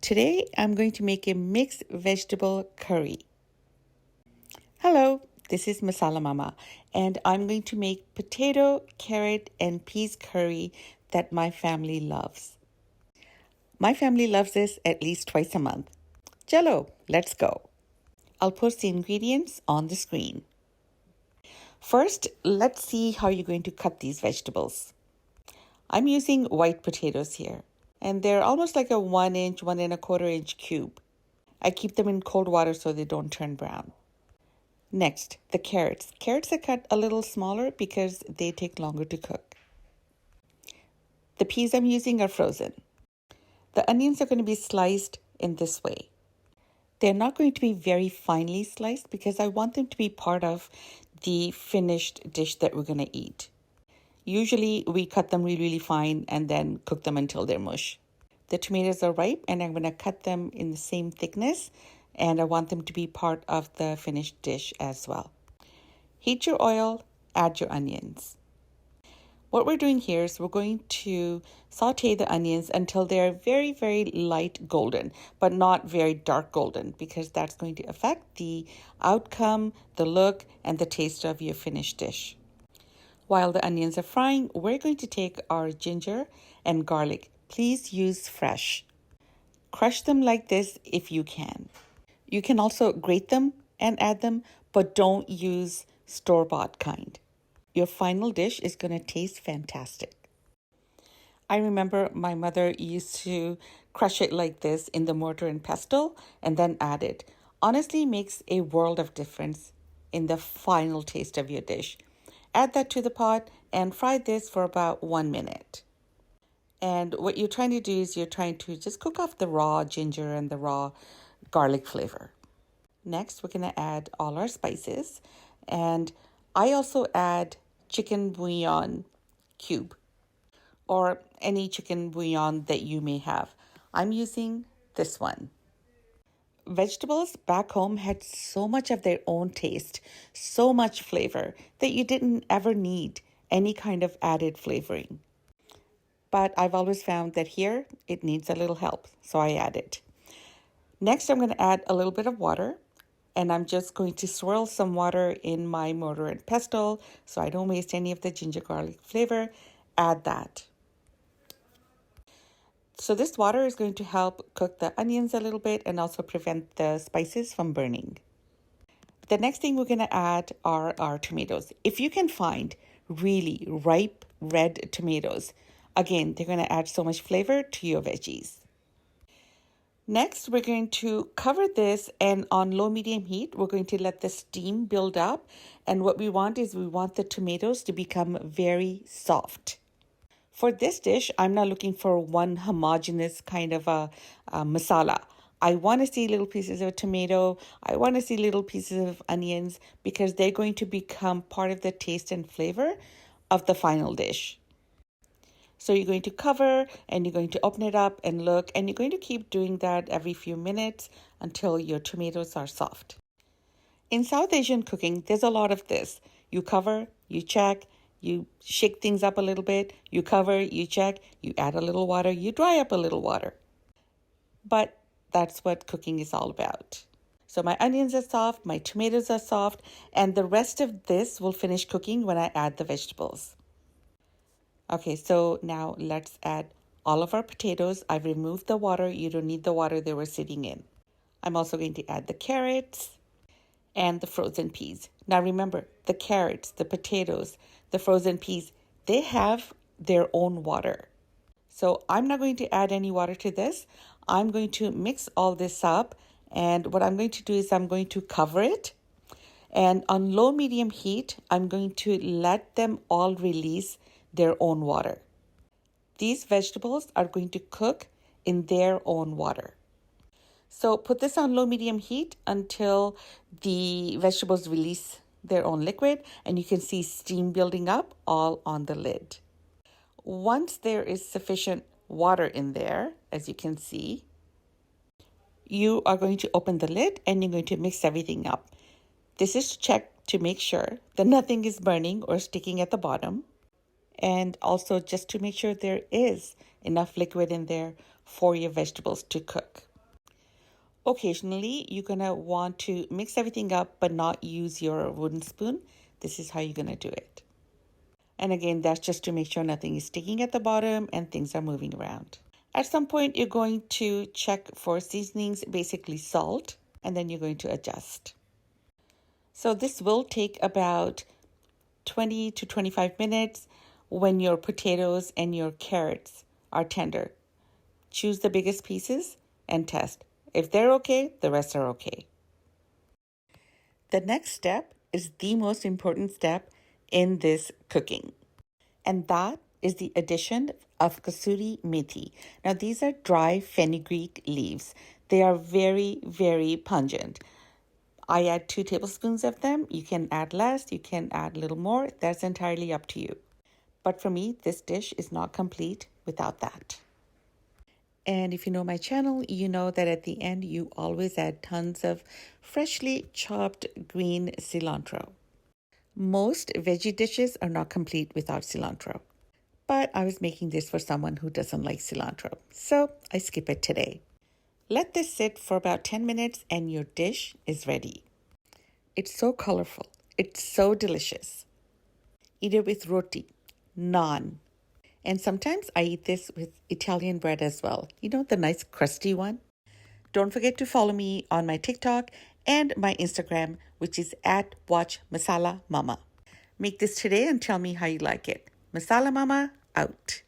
Today, I'm going to make a mixed vegetable curry. Hello, this is Masala Mama, and I'm going to make potato, carrot, and peas curry that my family loves. My family loves this at least twice a month. Jello, let's go. I'll post the ingredients on the screen. First, let's see how you're going to cut these vegetables. I'm using white potatoes here, and they're almost like a 1-inch, 1.25-inch cube. I keep them in cold water so they don't turn brown. Next, the carrots. Carrots are cut a little smaller because they take longer to cook. The peas I'm using are frozen. The onions are going to be sliced in this way. They're not going to be very finely sliced because I want them to be part of the finished dish that we're going to eat. Usually we cut them really fine and then cook them until they're mush. The tomatoes are ripe and I'm going to cut them in the same thickness, and I want them to be part of the finished dish as well. Heat your oil, add your onions. What we're doing here is we're going to saute the onions until they're very light golden, but not very dark golden, because that's going to affect the outcome, the look, and the taste of your finished dish. While the onions are frying, we're going to take our ginger and garlic. Please use fresh. Crush them like this if you can. You can also grate them and add them, but don't use store-bought kind. Your final dish is going to taste fantastic. I remember my mother used to crush it like this in the mortar and pestle and then add it. Honestly, it makes a world of difference in the final taste of your dish. Add that to the pot and fry this for about 1 minute. And what you're trying to do is you're trying to just cook off the raw ginger and the raw garlic flavor. Next, we're going to add all our spices, and I also add chicken bouillon cube or any chicken bouillon that you may have. I'm using this one. Vegetables back home had so much of their own taste, so much flavor, that you didn't ever need any kind of added flavoring. But I've always found that here it needs a little help, so I add it. Next, I'm going to add a little bit of water, and I'm just going to swirl some water in my mortar and pestle so I don't waste any of the ginger garlic flavor. Add that. So this water is going to help cook the onions a little bit and also prevent the spices from burning. The next thing we're going to add are our tomatoes. If you can find really ripe red tomatoes, again, they're going to add so much flavor to your veggies. Next, we're going to cover this, and on low-medium heat, we're going to let the steam build up. And what we want is we want the tomatoes to become very soft. For this dish, I'm not looking for one homogeneous kind of a masala. I want to see little pieces of tomato. I want to see little pieces of onions because they're going to become part of the taste and flavor of the final dish. So you're going to cover and you're going to open it up and look, and you're going to keep doing that every few minutes until your tomatoes are soft. In South Asian cooking, there's a lot of this. You cover, you check, you shake things up a little bit, you cover, you check, you add a little water, you dry up a little water. But that's what cooking is all about. So my onions are soft, my tomatoes are soft, and the rest of this will finish cooking when I add the vegetables. Okay, so now let's add all of our potatoes. I've removed the water. You don't need the water they were sitting in. I'm also going to add the carrots and the frozen peas. Now remember, the carrots, the potatoes, the frozen peas, they have their own water. So I'm not going to add any water to this. I'm going to mix all this up. And what I'm going to do is I'm going to cover it. And on low-medium heat, I'm going to let them all release their own water. These vegetables are going to cook in their own water. So put this on low-medium heat until the vegetables release their own liquid, and you can see steam building up all on the lid. Once there is sufficient water in there, as you can see, you are going to open the lid and you're going to mix everything up. This is to check to make sure that nothing is burning or sticking at the bottom, and also just to make sure there is enough liquid in there for your vegetables to cook. Occasionally, you're going to want to mix everything up but not use your wooden spoon. This is how you're going to do it. And again, that's just to make sure nothing is sticking at the bottom and things are moving around. At some point, you're going to check for seasonings, basically salt, and then you're going to adjust. So this will take about 20 to 25 minutes when your potatoes and your carrots are tender. Choose the biggest pieces and test. If they're okay, the rest are okay. The next step is the most important step in this cooking, and that is the addition of kasuri methi. Now, these are dry fenugreek leaves. They are very, very pungent. I add 2 tablespoons of them. You can add less, you can add a little more. That's entirely up to you. But for me, this dish is not complete without that. And if you know my channel, you know that at the end, you always add tons of freshly chopped green cilantro. Most veggie dishes are not complete without cilantro. But I was making this for someone who doesn't like cilantro, so I skip it today. Let this sit for about 10 minutes and your dish is ready. It's so colorful. It's so delicious. Eat it with roti, naan. And sometimes I eat this with Italian bread as well. You know, the nice crusty one? Don't forget to follow me on my TikTok and my Instagram, which is at Watch Masala Mama. Make this today and tell me how you like it. Masala Mama out.